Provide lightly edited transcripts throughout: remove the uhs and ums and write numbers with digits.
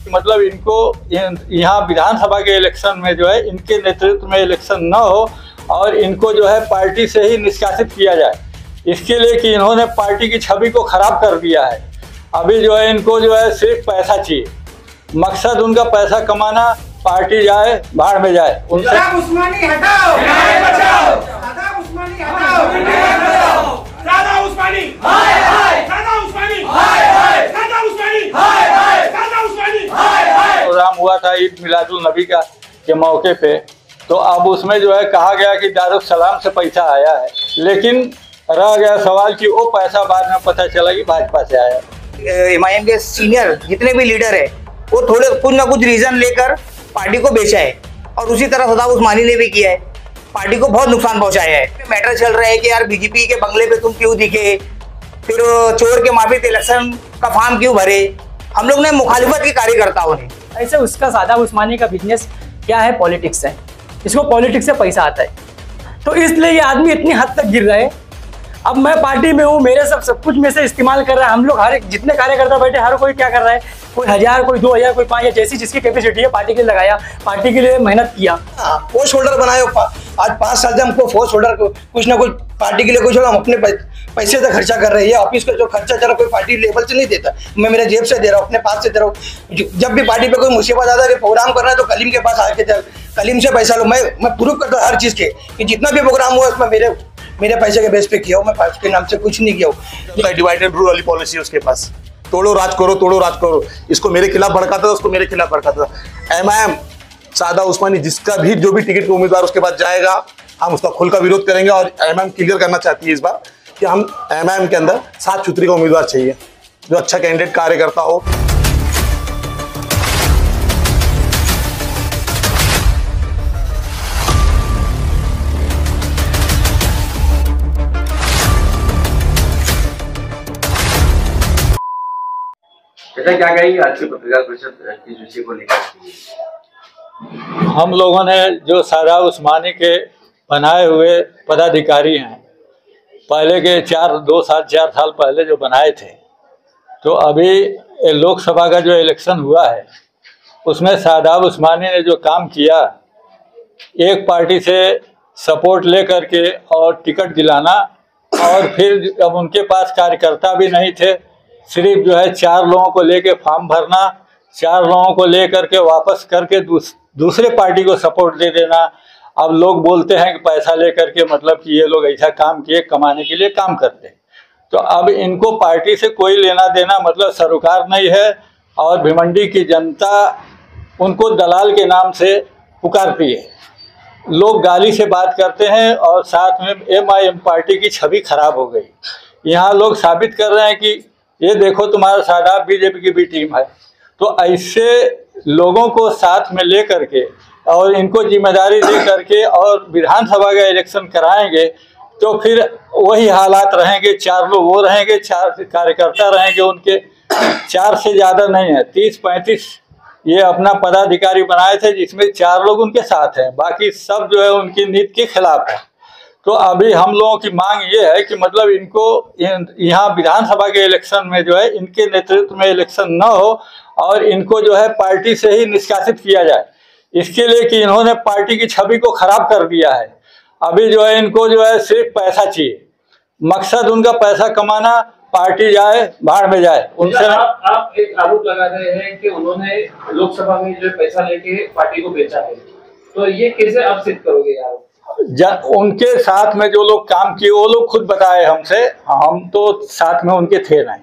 मतलब इनको यहाँ विधानसभा के इलेक्शन में जो है इनके नेतृत्व में इलेक्शन न हो और इनको जो है पार्टी से ही निष्कासित किया जाए, इसके लिए कि इन्होंने पार्टी की छवि को खराब कर दिया है। अभी जो है इनको जो है सिर्फ पैसा चाहिए, मकसद उनका पैसा कमाना, पार्टी जाए भाड़ में जाए। उनसे उस्मानी हटाओ, न्याय बचाओ, उस्मानी हटाओ, न्याय बचाओ, सादा उस्मानी, हाय हाय, सादा उस्मानी, हाय हाय, सादा उस्मानी, हाय हाय, सादा उस्मानी, हाय हाय। प्रोग्राम हुआ था ईद मिलादुल नबी का के मौके पे, तो अब उसमें जो है कहा गया कि दारुल सलाम से पैसा आया है, लेकिन रह गया सवाल कि वो पैसा बाद में पता चला कि भाजपा से आया। एमआईएम के सीनियर जितने भी लीडर है वो थोड़े कुछ ना कुछ रीजन लेकर पार्टी को बेचा है और उसी तरह सदा उस्मानी ने भी किया है, पार्टी को बहुत नुकसान पहुंचाया है। मैटर चल रहा है कि यार बीजेपी के बंगले पे तुम क्यों दिखे, फिर चोर के माफिक इलेक्शन का फॉर्म क्यों भरे, हम लोग ने मुखालिफत के कार्यकर्ताओं ने। ऐसे उसका सादा उस्मानी का बिजनेस क्या है, पॉलिटिक्स है, इसको पॉलिटिक्स से पैसा आता है, तो इसलिए ये आदमी इतनी हद तक गिर रहे हैं। अब मैं पार्टी में हूँ, मेरे सब कुछ में से इस्तेमाल कर रहा है, हम लोग हर एक जितने कार्यकर्ता बैठे हर कोई क्या कर रहा है, कोई 1000 कोई 2000 कोई 5000 जैसी जिसकी कैपेसिटी है पार्टी के लिए लगाया, पार्टी के लिए मेहनत किया। पोस्ट होल्डर बनाए, आज 5 साल से हमको पोस्ट होल्डर को कुछ ना कुछ पार्टी के लिए कुछ हम अपने पैसे से खर्चा कर रहे हैं। ऑफिस का जो खर्चा चला कोई पार्टी लेवल से नहीं देता, मैं मेरे जेब से दे रहा हूँ, अपने पास से दे रहा हूँ। जब भी पार्टी पे कोई मुसीबत आता है, प्रोग्राम करना है तो कलीम के पास आके कलीम से पैसा लो। मैं प्रूव करता हूँ हर चीज़ के कि जितना भी प्रोग्राम हुआ उसमें मेरे पैसे के बेस पे किया हूँ, मैं पार्टी के नाम से कुछ नहीं किया हूँ। डिवाइड एंड रूल वाली पॉलिसी है उसके पास, तोड़ो राज करो, तोड़ो राज करो। इसको मेरे खिलाफ भड़काता था, उसको मेरे खिलाफ भड़काता था। एमआईएम सादा उस्मानी जिसका भी जो भी टिकट का उम्मीदवार उसके पास जाएगा, हम उसका खुल का विरोध करेंगे। और एमआईएम क्लियर करना चाहती है इस बार कि हम एमआईएम के अंदर 7 सूत्री का उम्मीदवार चाहिए, जो अच्छा कैंडिडेट कार्यकर्ता हो। क्या कहेंगे आज की पत्रकार परिषद किस विषय को लेकर? हम लोगों ने जो सादा उस्मानी के बनाए हुए पदाधिकारी हैं, पहले के 4 साल पहले जो बनाए थे, तो अभी लोकसभा का जो इलेक्शन हुआ है उसमें सादा उस्मानी ने जो काम किया, एक पार्टी से सपोर्ट ले करके और टिकट दिलाना, और फिर अब उनके पास कार्यकर्ता भी नहीं थे, सिर्फ जो है 4 लोगों को लेके फॉर्म भरना, 4 लोगों को ले करके वापस करके दूसरे पार्टी को सपोर्ट दे देना। अब लोग बोलते हैं कि पैसा ले करके मतलब कि ये लोग ऐसा काम किए, कमाने के लिए काम करते हैं। तो अब इनको पार्टी से कोई लेना देना मतलब सरोकार नहीं है, और भिवंडी की जनता उनको दलाल के नाम से पुकारती है। लोग गाली से बात करते हैं और साथ में एमआईएम पार्टी की छवि खराब हो गई। यहाँ लोग साबित कर रहे हैं कि ये देखो तुम्हारा सादा बीजेपी की भी टीम है। तो ऐसे लोगों को साथ में ले करके और इनको जिम्मेदारी दे करके और विधानसभा का इलेक्शन कराएंगे, तो फिर वही हालात रहेंगे। 4 लोग वो रहेंगे, 4 कार्यकर्ता रहेंगे, उनके 4 से ज़्यादा नहीं है, 30-35 ये अपना पदाधिकारी बनाए थे, जिसमें 4 लोग उनके साथ हैं, बाकी सब जो है उनकी नीति के खिलाफ है। तो अभी हम लोगों की मांग ये है कि मतलब इनको यहाँ विधानसभा के इलेक्शन में जो है इनके नेतृत्व में इलेक्शन न हो और इनको जो है पार्टी से ही निष्कासित किया जाए, इसके लिए कि इन्होंने पार्टी की छवि को खराब कर दिया है। अभी जो है इनको जो है सिर्फ पैसा चाहिए, मकसद उनका पैसा कमाना, पार्टी जाए भाड़ में जाए। उनसे आप एक आरोप लगा रहे हैं कि उन्होंने लोकसभा में जो पैसा लेके पार्टी को बेचा है, तो ये कैसे आप सिद्ध करोगे यार? उनके साथ में जो लोग काम किए वो लोग खुद बताए हमसे, हम तो साथ में उनके थे नहीं,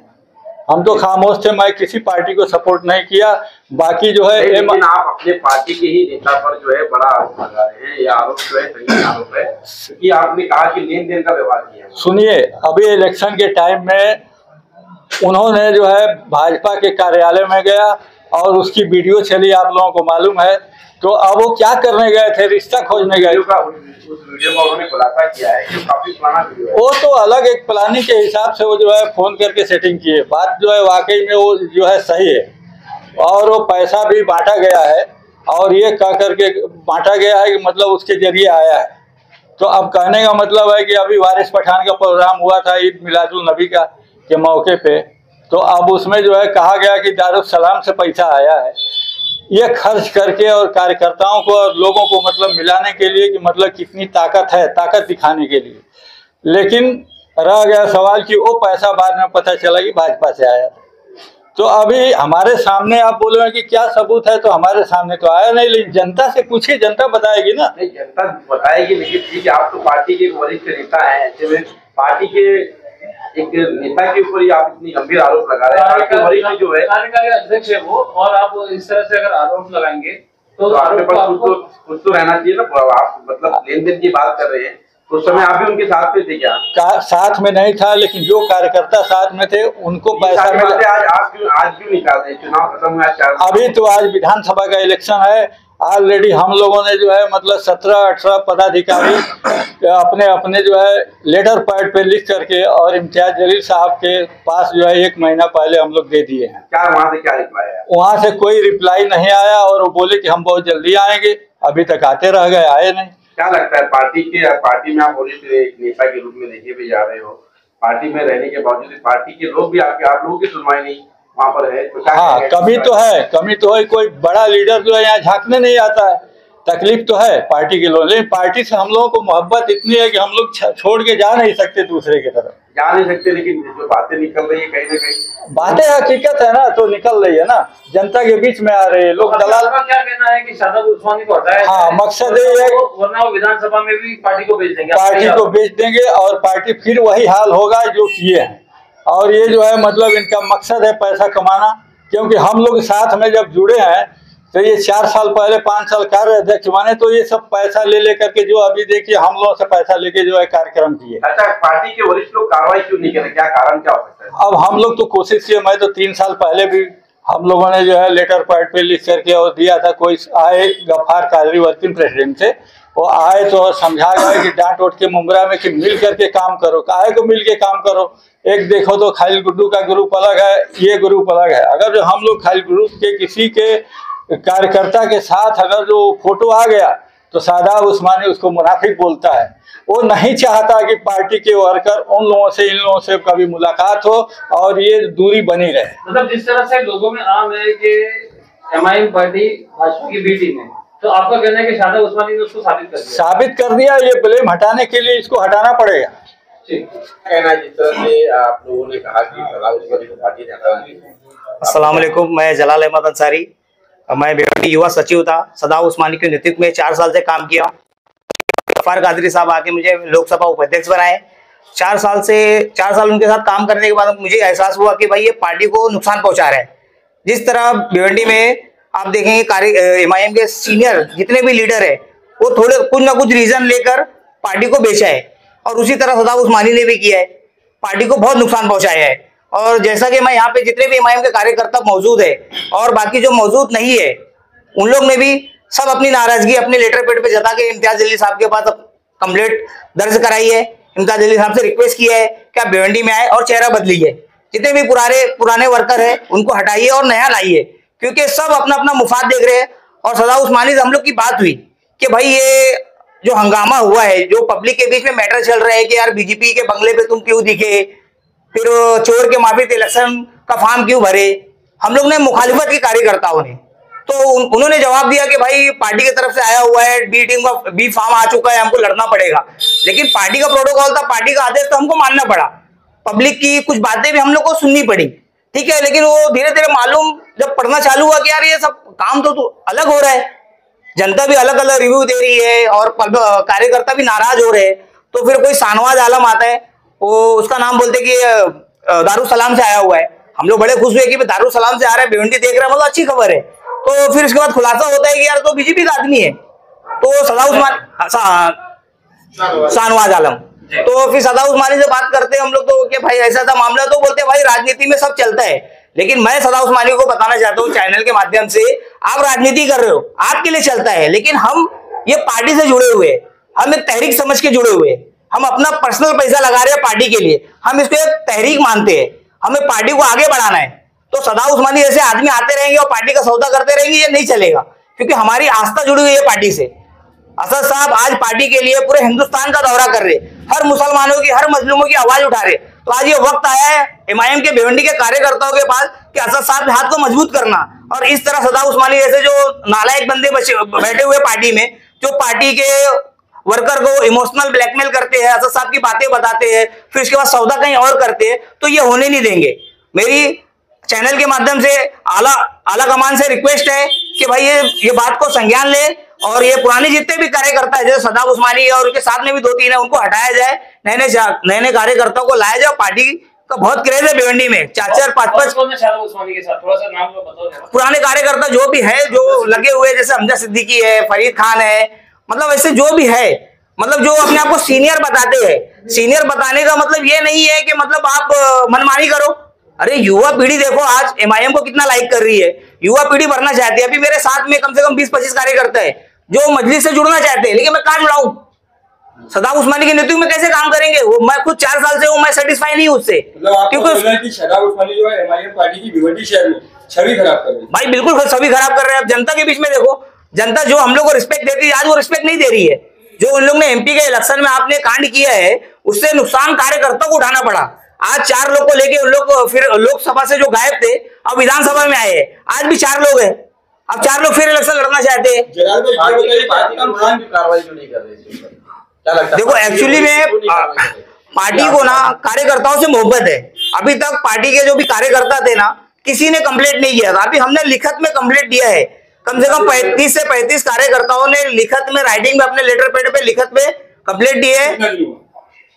हम तो खामोश थे। मैं किसी पार्टी को सपोर्ट नहीं किया। बाकी जो है लेकिन आप अपने पार्टी के ही नेता पर जो है बड़ा आरोप लगा रहे हैं, ये आरोप जो है सही आरोप है कि आपने कहा कि लेन देन का व्यवहार किया। सुनिए, अभी इलेक्शन के टाइम में उन्होंने जो है भाजपा के कार्यालय में गया और उसकी वीडियो चली, आप लोगों को मालूम है। तो अब वो क्या करने गए थे? रिश्ता खोजने गए। उस वीडियो का उन्होंने खुलासा किया है, जो काफी पुराना वीडियो है। वो तो अलग एक प्लानिंग के हिसाब से वो जो है फोन करके सेटिंग किए। बात जो है वाकई में वो जो है सही है, और वो पैसा भी बांटा गया है, और ये कह करके बांटा गया है कि मतलब उसके जरिए आया है। तो अब कहने का मतलब है कि अभी वारिस पठान का प्रोग्राम हुआ था ईद मिलादुल नबी का के मौके पे, तो अब उसमें जो है कहा गया कि दारुसलाम से पैसा आया है, ये खर्च करके और कार्यकर्ताओं को और लोगों को मतलब मिलाने के लिए कि मतलब कितनी ताकत है, ताकत दिखाने के लिए। लेकिन रह गया सवाल कि वो पैसा बाद में पता चला कि भाजपा से आया। तो अभी हमारे सामने आप बोल रहे हैं कि क्या सबूत है, तो हमारे सामने तो आया नहीं, लेकिन जनता से पूछिए, जनता बताएगी ना। नहीं, जनता बताएगी, लेकिन ठीक है, आप तो पार्टी के वरिष्ठ नेता हैं, ऐसे में पार्टी के एक नेता के ऊपर ही आप इतनी गंभीर आरोप लगा रहे हैं। वरिष्ठ जो है कार्यकारी अध्यक्ष है वो, और आप इस तरह से अगर आरोप लगाएंगे तो आपके पास कुछ तो रहना चाहिए ना। आप मतलब लेन देन की बात कर रहे हैं, तो उस समय आप भी उनके साथ में थे क्या? साथ में नहीं था, लेकिन जो कार्यकर्ता साथ में थे उनको पैसा मिला। आज क्यों निकाल रहे? चुनाव खत्म हुआ, अभी तो आज विधानसभा का इलेक्शन है। ऑलरेडी हम लोगों ने जो है मतलब 17-18 पदाधिकारी अपने अपने जो है लेटर पैड पे लिख करके और इम्तियाज जलील साहब के पास जो है 1 महीना पहले हम लोग दे दिए हैं। क्या वहाँ से क्या रिप्लाई आया? वहाँ से कोई रिप्लाई नहीं आया और वो बोले कि हम बहुत जल्दी आएंगे, अभी तक आते रह गए, आए नहीं। क्या लगता है पार्टी में आप वरिष्ठ नेता के रूप में देखे भी जा रहे हो, पार्टी में रहने के बावजूद पार्टी के लोग भी आप लोगों की सुनवाई नहीं वहाँ पर है, तो हाँ, कमी तो है। कोई बड़ा लीडर जो है यहाँ झांकने नहीं आता है, तकलीफ तो है पार्टी के लोग। लेकिन पार्टी से हम लोगों को मोहब्बत इतनी है कि हम लोग छोड़ के जा नहीं सकते दूसरे की तरफ, जा नहीं सकते। लेकिन जो बातें निकल रही है कहीं ना कहीं बातें हकीकत है ना, तो निकल रही है ना, जनता के बीच में आ रही है। लोग दलाल का क्या कहना है कि शादाब उस्मानी को हटाया? हाँ, मकसद ये है वरना वो विधानसभा में भी पार्टी को बेच देंगे, और पार्टी फिर वही हाल होगा जो किए हैं। और ये जो है मतलब इनका मकसद है पैसा कमाना, क्योंकि हम लोग साथ में जब जुड़े हैं तो ये 4 साल पहले 5 साल कार्य अध्यक्ष बने, तो ये सब पैसा ले करके जो अभी देखिए हम लोगों से पैसा लेके जो है कार्यक्रम किए। अच्छा, पार्टी के वरिष्ठ लोग कार्रवाई क्यों नहीं कर रहे? क्या कारण क्या हो सकता है? अब हम लोग तो कोशिश किए, मैं तो 3 साल पहले भी हम लोगों ने जो है लेटर पैड पे लिख करके और दिया था। कोई आए, गफ्फार कादरी वर्किंग प्रेसिडेंट थे, वो आए तो समझा गया कि डांट उठ के मुमरा में कि मिल करके काम करो। काहे को मिल के काम करो? एक देखो तो खालिद गुड्डू का ग्रुप अलग है, ये ग्रुप अलग है। अगर जो हम लोग खालिद ग्रुप के किसी के कार्यकर्ता के साथ अगर जो फोटो आ गया तो शादाब उस्मानी उसको मुनाफिक बोलता है। वो नहीं चाहता कि पार्टी के वर्कर उन लोगों से, इन लोगों से कभी मुलाकात हो और ये दूरी बनी रहे। मतलब जिस तरह से लोगों में आम है कि एमआईएम पार्टी भाजपा की बी टीम है, तो आपका कहना है कि शादाब उस्मानी ने उसको साबित कर दिया। ये ब्लेम हटाने के लिए इसको हटाना पड़ेगा। कहना जिस तरह से आप लोगों ने कहा कि शादाब उस्मानी को पार्टी ने हटा दिया। अस्सलाम वालेकुम, मैं जलाल अहमद अंसारी, मैं भिवंडी युवा सचिव था। शादाब उस्मानी के नेतृत्व में 4 साल से काम किया। गफ्फार कादरी साहब आके मुझे लोकसभा उपाध्यक्ष बनाए। 4 साल उनके साथ काम करने के बाद मुझे एहसास हुआ कि भाई ये पार्टी को नुकसान पहुंचा रहा है। जिस तरह भिवंडी में आप देखेंगे एमआईएम के सीनियर जितने भी लीडर है वो थोड़े कुछ ना कुछ रीजन लेकर पार्टी को बेचा है, और उसी तरह शादाब उस्मानी ने भी किया है, पार्टी को बहुत नुकसान पहुंचाया है। और जैसा कि मैं यहाँ पे जितने भी एमआईएम के कार्यकर्ता मौजूद है और बाकी जो मौजूद नहीं है, उन लोग ने भी सब अपनी नाराजगी अपने लेटर पेड पे जता के इम्तियाज जलील साहब के पास कंप्लेंट दर्ज कराई है। इम्तियाज जलील साहब से रिक्वेस्ट किया है कि आप भिवंडी में आए और चेहरा बदलिए, जितने भी पुराने वर्कर है उनको हटाइए और नया लाइए, क्योंकि सब अपना अपना मुफाद देख रहे हैं। और शादाब उस्मानी से हम लोग की बात हुई कि भाई ये जो हंगामा हुआ है, जो पब्लिक के बीच में मैटर चल रहा है कि यार बीजेपी के बंगले पे तुम क्यों दिखे, फिर चोर के माफिक इलेक्शन का फॉर्म क्यों भरे, हम लोग ने मुखालिफत की कार्यकर्ताओं ने, तो उन्होंने जवाब दिया कि भाई पार्टी की तरफ से आया हुआ है, बी टीम का बी फॉर्म आ चुका है, हमको लड़ना पड़ेगा। लेकिन पार्टी का प्रोटोकॉल था, पार्टी का आदेश तो हमको मानना पड़ा। पब्लिक की कुछ बातें भी हम लोग को सुननी पड़ी, ठीक है। लेकिन वो धीरे धीरे मालूम जब पढ़ना चालू हुआ कि यार ये सब काम तो अलग हो रहा है, जनता भी अलग अलग रिव्यू दे रही है और कार्यकर्ता भी नाराज हो रहे हैं, तो फिर कोई शाहनवाज आलम आता है, वो उसका नाम बोलते कि दारुसलाम से आया हुआ है। हम लोग बड़े खुश हुए कि दारुसलाम से आ रहा है, भिवंडी देख रहा है, मतलब अच्छी खबर है। तो फिर उसके बाद खुलासा होता है कि यार तो बीजेपी का आदमी है, तो शादाब उस्मानी शाहनवाज आलम। तो फिर शादाब उस्मानी से बात करते हैं हम लोग तो कि भाई ऐसा था मामला, तो बोलते हैं भाई राजनीति में सब चलता है, लेकिन मैं शादाब उस्मानी को बताना चाहता हूँ चैनल के माध्यम से, आप राजनीति कर रहे हो, आपके लिए चलता है, लेकिन हम ये पार्टी से जुड़े हुए, हम एक तहरीक समझ के जुड़े हुए, हम अपना पर्सनल पैसा लगा रहे हैं पार्टी के लिए, हम इसको एक तहरीक मानते हैं, हमें पार्टी को आगे बढ़ाना है। तो शादाब उस्मानी जैसे आदमी आते रहेंगे और पार्टी का सौदा करते रहेंगे, ये नहीं चलेगा, क्योंकि हमारी आस्था जुड़ी हुई है पार्टी से। असद साहब आज पार्टी के लिए पूरे हिंदुस्तान का दौरा कर रहे, हर मुसलमानों की, हर मजलूमों की आवाज उठा रहे। तो आज ये वक्त आया है एमआईएम के भिवंडी के कार्यकर्ताओं के पास कि असद साहब के हाथ को मजबूत करना, और इस तरह सदाम उस्मानी जैसे जो नालायक बंदे बैठे हुए पार्टी में, जो पार्टी के वर्कर को इमोशनल ब्लैकमेल करते हैं, असद साहब की बातें बताते हैं, फिर उसके बाद सौदा कहीं और करते हैं, तो ये होने नहीं देंगे। मेरी चैनल के माध्यम से आला कमान से रिक्वेस्ट है कि भाई ये बात को संज्ञान ले, और ये पुराने जितने भी कार्यकर्ता है जैसे सदाम उस्मानी और उनके साथ में भी 2-3 है, उनको हटाया जाए, नए कार्यकर्ताओं को लाया जाए। पार्टी का बहुत क्रेज है भिवंडी में, 4-4, 5-5 पुराने कार्यकर्ता जो भी है, जो लगे हुए, जैसे हमजा सिद्दीकी है, फरीद खान है, मतलब ऐसे जो भी है, मतलब जो अपने आप को सीनियर बताते हैं। सीनियर बताने का मतलब ये नहीं है कि मतलब आप मनमानी करो। अरे युवा पीढ़ी देखो आज एमआईएम को कितना लाइक कर रही है, युवा पीढ़ी बढ़ना चाहती है। अभी मेरे साथ में कम से कम 20-25 कार्यकर्ता है जो मजलिस से जुड़ना चाहते हैं, लेकिन मैं कहां जुड़ाऊं? सदाम उस्मानी के नेतृत्व में कैसे काम करेंगे? वो मैं खुद 4 साल से हूं, मैं सेटिस्फाई नहीं हूं उससे, क्योंकि सदाम उस्मानी जो है एमआईएम पार्टी की भिवंडी शहर में छवि खराब कर रही है। भाई बिल्कुल छवि खराब कर रहे हैं। अब जनता के बीच में देखो, जनता जो हम लोग को रिस्पेक्ट देती है आज वो रिस्पेक्ट नहीं दे रही है। जो उन लोग ने एमपी के इलेक्शन में आपने कांड किया है, उससे नुकसान कार्यकर्ताओं को उठाना पड़ा। आज 4 लोग को लेके उन लोग फिर लोकसभा से जो गायब थे अब विधानसभा में आए हैं, आज भी 4 लोग हैं, अब 4 लोग फिर इलेक्शन लड़ना चाहते हैं। देखो एक्चुअली में पार्टी को ना कार्यकर्ताओं से मोहब्बत है। अभी तक पार्टी के जो भी कार्यकर्ता थे ना, किसी ने कंप्लेंट नहीं किया था। अभी हमने लिखत में कंप्लेंट दिया है, कम से कम 35 से 35 कार्यकर्ताओं ने लिखत में, राइटिंग में, अपने लेटर पैड पे लिखत में कंप्लेंट दी है।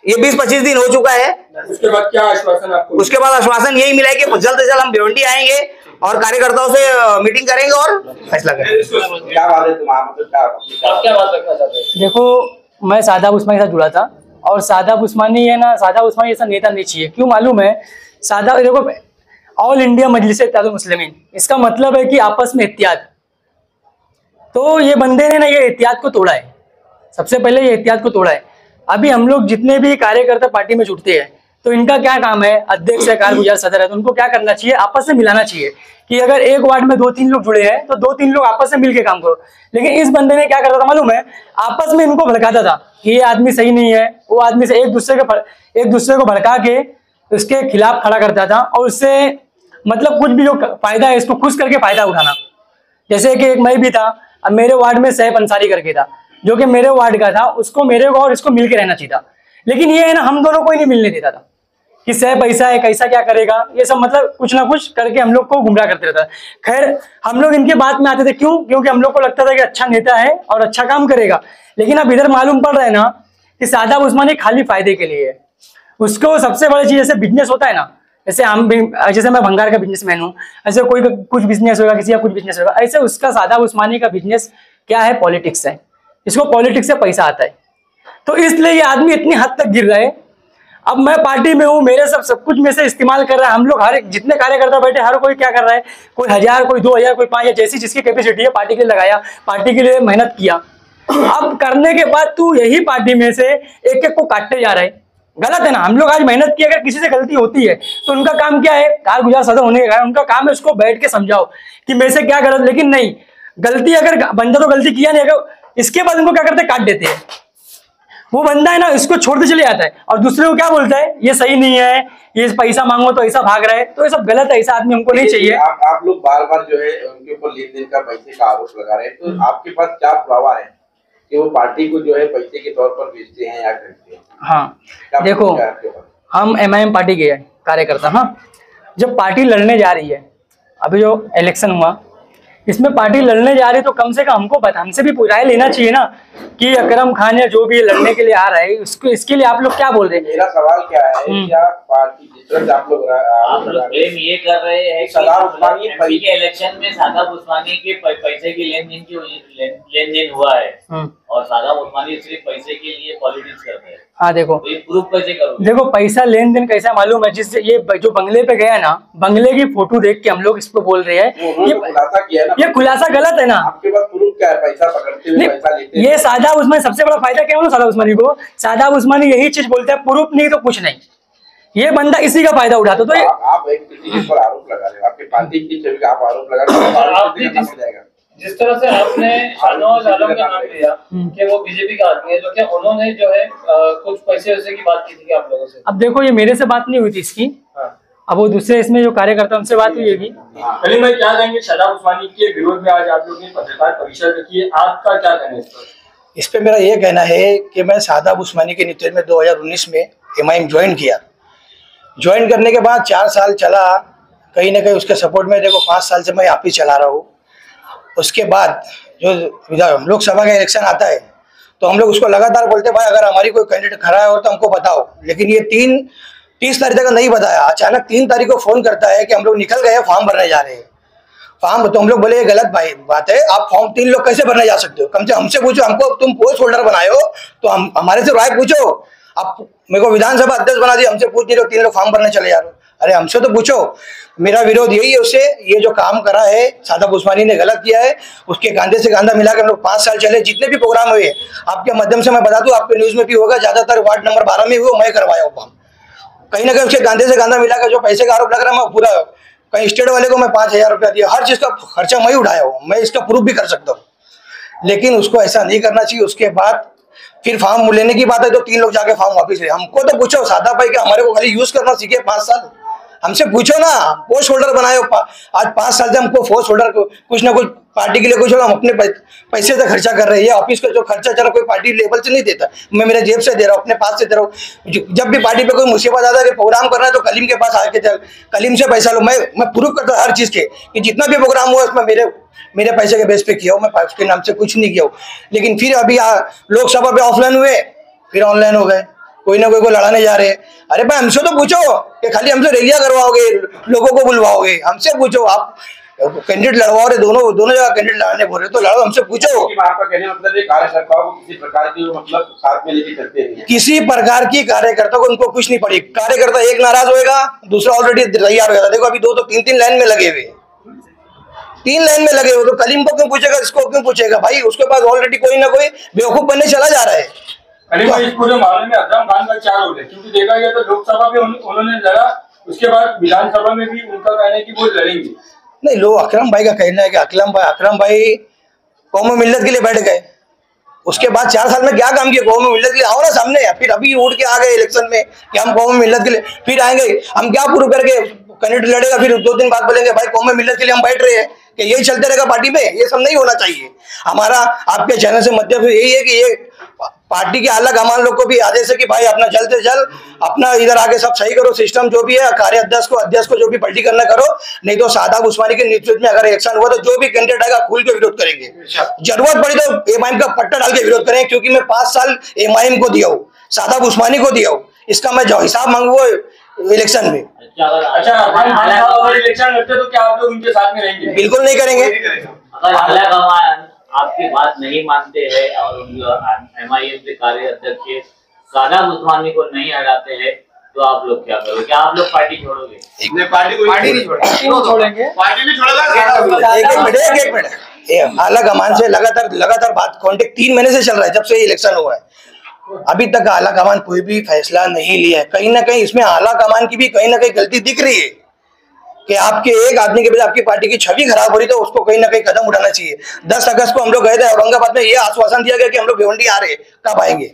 ये 20-25 दिन हो चुका है। उसके बाद क्या आश्वासन आपको? उसके बाद आश्वासन यही मिला है कि जल्द से जल्द हम भिवंडी आएंगे और कार्यकर्ताओं से मीटिंग करेंगे और फैसला करेंगे। क्या बात है क्या बात रखना चाहते हैं? देखो मैं सादाब उस्मानी के साथ जुड़ा था, और सादाब उस्मानी है ना, सादाब उस्मानी ऐसा नेता नहीं चाहिए। क्यों मालूम है? सादाब देखो ऑल इंडिया मजलिस इत्तेहादुल मुस्लिमीन, इसका मतलब है कि आपस में इत्तेहाद। तो ये बंदे ने ना ये इत्तेहाद को तोड़ा है, सबसे पहले ये इत्तेहाद को तोड़ा है। अभी हम लोग जितने भी कार्यकर्ता पार्टी में जुड़ते हैं तो इनका क्या काम है, अध्यक्ष है, कारगुजार सदर है, तो उनको क्या करना चाहिए, आपस में मिलाना चाहिए कि अगर एक वार्ड में 2-3 लोग जुड़े हैं तो 2-3 लोग आपस में मिलकर काम करो। लेकिन इस बंदे ने क्या करता था मालूम है? आपस में इनको भड़काता था कि ये आदमी सही नहीं है, वो आदमी से एक दूसरे को भड़का के उसके खिलाफ खड़ा करता था, और उससे मतलब कुछ भी जो फायदा है इसको खुश करके फायदा उठाना। जैसे कि एक मैं भी था, अब मेरे वार्ड में सैफ अंसारी करके था, जो कि मेरे वार्ड का था, उसको मेरे को और इसको मिलके रहना चाहिए था। लेकिन ये है ना, हम दोनों को ही नहीं मिलने देता था कि सैफ ऐसा है, कैसा क्या करेगा, ये सब मतलब कुछ ना कुछ करके हम लोग को गुमराह करते रहता। खैर हम लोग इनके बात में आते थे, क्यों? क्योंकि हम लोग को लगता था कि अच्छा नेता है और अच्छा काम करेगा। लेकिन अब इधर मालूम पड़ रहा है ना कि सादाब उस्मानी खाली फायदे के लिए है। उसको सबसे बड़ी चीज, जैसे बिजनेस होता है ना, जैसे मैं भंगार का बिजनेसमैन हूँ, ऐसे कोई कुछ बिजनेस होगा, किसी का कुछ बिजनेस होगा, ऐसे उसका सादाब उस्मानी का बिजनेस क्या है? पॉलिटिक्स है। इसको पॉलिटिक्स से पैसा आता है, तो इसलिए ये आदमी इतनी हद तक गिर रहा है। अब मैं पार्टी में हूँ, मेरे सब कुछ में से इस्तेमाल कर रहा है। हम लोग हर जितने कार्यकर्ता बैठे, हर कोई क्या कर रहा है, कोई 1000, कोई 2000, कोई 5000, जैसी जिसकी कैपेसिटी है पार्टी के लिए लगाया, पार्टी के लिए मेहनत किया। अब करने के बाद तू यही पार्टी में से एक एक को काटते जा रहे हैं, गलत है ना। हम लोग आज मेहनत की, अगर किसी से गलती होती है तो उनका काम क्या है? कारगुजार सदर होने के कारण उनका काम है उसको बैठ के समझाओ कि मेरे से क्या गलत। लेकिन नहीं, गलती अगर बंदा तो गलती किया नहीं, अगर इसके बाद उनको क्या करते हैं? काट देते हैं। वो बंदा है ना, इसको छोड़ते चले जाता है और दूसरे को क्या बोलता है? ये सही नहीं है, ये पैसा मांगो तो ऐसा भाग रहा है, तो ये सब गलत है। ऐसा आदमी हमको नहीं चाहिए। आप लोग बार बार जो है उनके ऊपर लेन देन का, पैसे का आरोप लगा रहे हैं, तो आपके पास क्या पुरावा है कि वो पार्टी को जो है पैसे के तौर पर बेचते हैं या खरीदते हैं? हाँ देखो, हम एमआईएम पार्टी के कार्यकर्ता, हाँ जब पार्टी लड़ने जा रही है, अभी जो इलेक्शन हुआ इसमें पार्टी लड़ने जा रही है, तो कम से कम हमसे भी राय लेना चाहिए ना कि अकरम खान या जो भी लड़ने के लिए आ रहा है, उसको इसके लिए आप लोग क्या बोल रहे हैं? मेरा सवाल क्या है कि आप पार्टी जिस तरह से आप लोग ब्लेम ये कर रहे हैं कि सदाब उस्मानी के इलेक्शन में सादाब उस्मानी के पैसे की लेन देन हुआ है, और सादाब उस्मानी सिर्फ पैसे के लिए पॉलिटिक्स करते हैं। हाँ देखो, प्रूफ कैसे करोगे? देखो पैसा लेन देन कैसा मालूम है? जिससे ये जो बंगले पे गया ना, बंगले की फोटो देख के हम लोग इसको बोल रहे हैं ये खुलासा गलत है ना। आपके पास प्रूफ क्या है? पैसा पकड़ते हुए पैसा लेते हैं। ये सादाब उस्मानी सबसे बड़ा फायदा क्या है सादाब उस्मानी को? सादाब उस्मानी यही चीज बोलते हैं, प्रूफ नहीं तो कुछ नहीं। ये बंदा इसी का फायदा उठाता। तो आप एक किसी पर आरोप लगा रहे हो, आपके पार्टी की छवि का आप आरोप लगा रहे हो। जिस तरह से आपने शाहनवाज आलम का नाम लिया कि वो बीजेपी का आदमी है, तो क्या उन्होंने जो है कुछ पैसे वैसे की बात की थी आप लोगों से? अब देखो, ये मेरे से बात नहीं हुई थी इसकी। अब वो दूसरे इसमें जो कार्यकर्ता उनसे बात हुई होगी। कलीम भाई क्या कहेंगे शादाब उस्मानी के विरोध में आज आप लोगों ने पत्रकार परिषद रखी है, आपका क्या कहना है इस पर? इस पे मेरा ये कहना है कि मैं शादाब उस्मानी के नेतृत्व में 2019 में MIM ज्वाइन किया। ज्वाइन करने के बाद 4 साल चला, कहीं ना कहीं उसके सपोर्ट में देखो 5 साल से मैं आप ही चला रहा हूँ। उसके बाद जो लोकसभा का इलेक्शन आता है तो हम लोग उसको लगातार बोलते भाई अगर हमारी कोई कैंडिडेट खड़ा है और तो हमको बताओ, लेकिन ये 30 तारीख तक नहीं बताया। अचानक 3 तारीख को फोन करता है कि हम लोग निकल गए, फॉर्म भरने जा रहे हैं। फॉर्म तो हम लोग बोले ये गलत भाई बात है, आप फॉर्म 3 लोग कैसे भरने जा सकते हो? कम से हमसे पूछो, हमको तुम पोस्ट होल्डर बनाए हो तो हम हमारे से राय पूछो। आप मेरे को विधानसभा अध्यक्ष बना दिया, हमसे पूछ नहीं रहे 3 लोग फॉर्म भरने चले जा रहे हो। अरे हमसे तो पूछो। मेरा विरोध यही है उससे, ये जो काम करा है शादाब उस्मानी ने गलत किया है। उसके कांधे से कांधा मिला के हम लोग 5 साल चले, जितने भी प्रोग्राम हुए आपके माध्यम से मैं बता दूं, आपके न्यूज में भी होगा, ज्यादातर वार्ड नंबर 12 में हुए, मैं करवाया हूँ काम। कहीं ना कहीं उसके कांधे से कांधा मिला कर जो पैसे का आरोप लग रहा है, मैं पूरा कहीं स्टेट वाले को मैं 5000 रुपया दिया, हर चीज का खर्चा मैं उठाया हूँ, मैं इसका प्रूफ भी कर सकता हूँ। लेकिन उसको ऐसा नहीं करना चाहिए। उसके बाद फिर फॉर्म लेने की बात है तो 3 लोग जाके फॉर्म वापिस ले। हमको तो पूछो शादाब भाई का, हमारे को खाली यूज करना सीखे 5 साल, हमसे पूछो ना। पोस्ट होल्डर बनाए हो, आज 5 साल से हमको पोस्ट होल्डर कुछ ना कुछ पार्टी के लिए कुछ हम अपने पैसे से खर्चा कर रहे हैं। ये ऑफिस का जो खर्चा चला कोई पार्टी लेवल से नहीं देता, मैं मेरे जेब से दे रहा हूँ, अपने पास से दे रहा हूँ। जब भी पार्टी पे कोई मुसीबत आता है कि प्रोग्राम करना है तो कलीम के पास आके चल, कलीम से पैसा लो। मैं प्रूफ करता हूँ हर चीज़ के कि जितना भी प्रोग्राम हुआ उसमें मेरे पैसे के बेस पे किया हूँ, मैं उसके नाम से कुछ नहीं किया हूँ। लेकिन फिर अभी लोकसभा पे ऑफलाइन हुए, फिर ऑनलाइन हो गए, कोई ना कोई को लड़ाने जा रहे हैं। अरे भाई हमसे तो पूछो कि खाली हमसे रैलियां करवाओगे, लोगों को बुलवाओगे, हमसे पूछो। आप कैंडिडेट लड़वाओ रहे, दोनों जगह कैंडिडेट लड़ाने बोल रहे तो लड़ो, हमसे पूछो। आपका कहने का मतलब है कार्यकर्ताओं को किसी प्रकार की मतलब साथ में लेके चलते हैं, किसी प्रकार की कार्यकर्ता को उनको कुछ नहीं पड़ी। कार्यकर्ता एक नाराज होएगा, दूसरा ऑलरेडी तैयार हो जाता। देखो अभी 2 तो 3 लाइन में लगे हुए, 3 लाइन में लगे हुए, तो कलीम को क्यों पूछेगा, इसको क्यों पूछेगा? भाई उसके पास ऑलरेडी कोई ना कोई बेवकूफ बनने चला जा रहा है। इस पूरे मामले में अकरम खान का क्या रोल है? क्योंकि देखा गया तो लोकसभा में उन्होंने लड़ा, उसके बाद विधानसभा में भी उनका कहना है कि वो लड़ेंगे। नहीं, लोग अकरम भाई का कहना है कि अकरम भाई कौम मिल्लत के लिए बैठ गए। उसके बाद 4 साल में क्या काम किया? कौम मिल्लत के लिए आओ ना सामने। फिर अभी उठ के आ गए इलेक्शन में कि हम कौम मिल्लत के लिए, फिर आएंगे हम क्या प्रूव करके कैंडिडेट लड़ेगा, फिर 2 दिन बाद बोलेंगे भाई कौम मिल्लत के लिए हम बैठ रहे हैं। कि यही चलते रहेगा पार्टी में? ये सब नहीं होना चाहिए। हमारा आपके चैनल से मध्य यही है कि ये पार्टी के अलग कमान लोग को भी आदेश है कि भाई अपना जल्द से जल्द अपना इधर आगे सब सही करो, सिस्टम जो भी है, कार्य अध्यक्ष को जो भी पलटी करना करो, नहीं तो शादाब उस्मानी के नेतृत्व में अगर एक्शन हुआ तो जो भी कैंडिडेट आएगा खुल के विरोध करेंगे। जरूरत पड़ी तो MIM का पट्टा डाल के विरोध करेंगे, क्योंकि मैं 5 साल MIM को दिया हूँ, शादाब उस्मानी को दिया हूँ, इसका मैं जो हिसाब मांगूंगा इलेक्शन में। अच्छा, अगर इलेक्शन लड़ते तो क्या आप लोग उनके साथ में रहेंगे? बिल्कुल नहीं करेंगे। अगर आपकी बात नहीं मानते हैं और MIM के कार्य अध्यक्ष शादाब उस्मानी को नहीं हटाते हैं तो आप लोग क्या करोगे? क्या आप लोग पार्टी छोड़ोगे? पार्टी नहीं छोड़ेंगे, पार्टी नहीं छोड़ेगा। एक मिनट, आला कमान से लगातार बात कॉन्टेक्ट 3 महीने से चल रहा है, जब से इलेक्शन हुआ है। अभी तक आला कमान कोई भी फैसला नहीं लिया है। कहीं ना कहीं इसमें आला कमान की भी कहीं ना कहीं गलती दिख रही है कि आपके एक आदमी के वजह आपकी पार्टी की छवि खराब हो रही, तो उसको कहीं ना कहीं कदम उठाना चाहिए। 10 अगस्त को हम लोग गए थे औरंगाबाद में, ये आश्वासन दिया गया कि हम लोग भिवंडी आ रहे, कब आएंगे?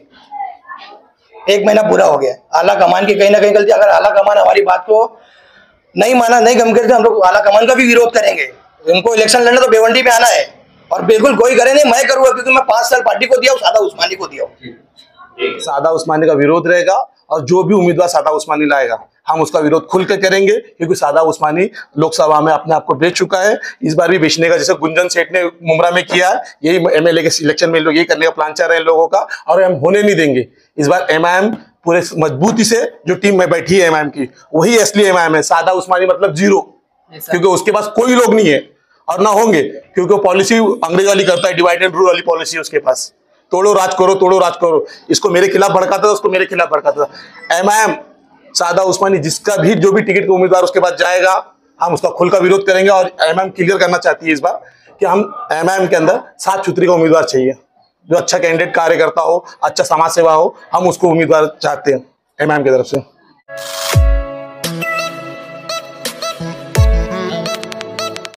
1 महीना पूरा हो गया। आला कमान की कहीं ना कहीं गलती। अगर आला कमान हमारी बात को नहीं माना, नहीं गम करते, हम लोग आला कमान का भी विरोध करेंगे। उनको इलेक्शन लड़ना तो भिवंडी में आना है, और बिल्कुल कोई करे नहीं, मैं करूँगा, क्योंकि मैं 5 साल पार्टी को दिया हूँ, शादाब उस्मानी को दिया हूँ। शादाब उस्मानी का विरोध रहेगा, और जो भी उम्मीदवार शादाब उस्मानी लाएगा हम उसका विरोध खुल कर करेंगे, क्योंकि शादाब उस्मानी लोकसभा में अपने आप को बेच चुका है। इस बार भी बेचने का, जैसे गुंजन सेठ ने मुमरा में किया है, यही MLA के सिलेक्शन में लोग यही करने का प्लान चल रहे हैं लोगों का, और हम होने नहीं देंगे। इस बार MIM पूरे मजबूती से, जो टीम में बैठी है MIM की, वही असली MIM है। शादाब उस्मानी मतलब 0, क्योंकि उसके पास कोई लोग नहीं है और ना होंगे, क्योंकि वो पॉलिसी अंग्रेज वाली करता है, डिवाइड एंड रूल वाली पॉलिसी उसके पास। तोड़ो राज करो, इसको मेरे खिलाफ भड़काता था, उसको मेरे खिलाफ भड़काता था। MIM शादाब उस्मानी जिसका भी जो भी टिकट का उम्मीदवार उसके पास जाएगा, हम उसका खुल का विरोध करेंगे। और MIM क्लियर करना चाहती है इस बार कि हम MIM के अंदर 7 छुतरी का उम्मीदवार चाहिए, जो अच्छा कैंडिडेट कार्यकर्ता हो, अच्छा समाज सेवा हो, हम उसको उम्मीदवार चाहते हैं MIM की तरफ से।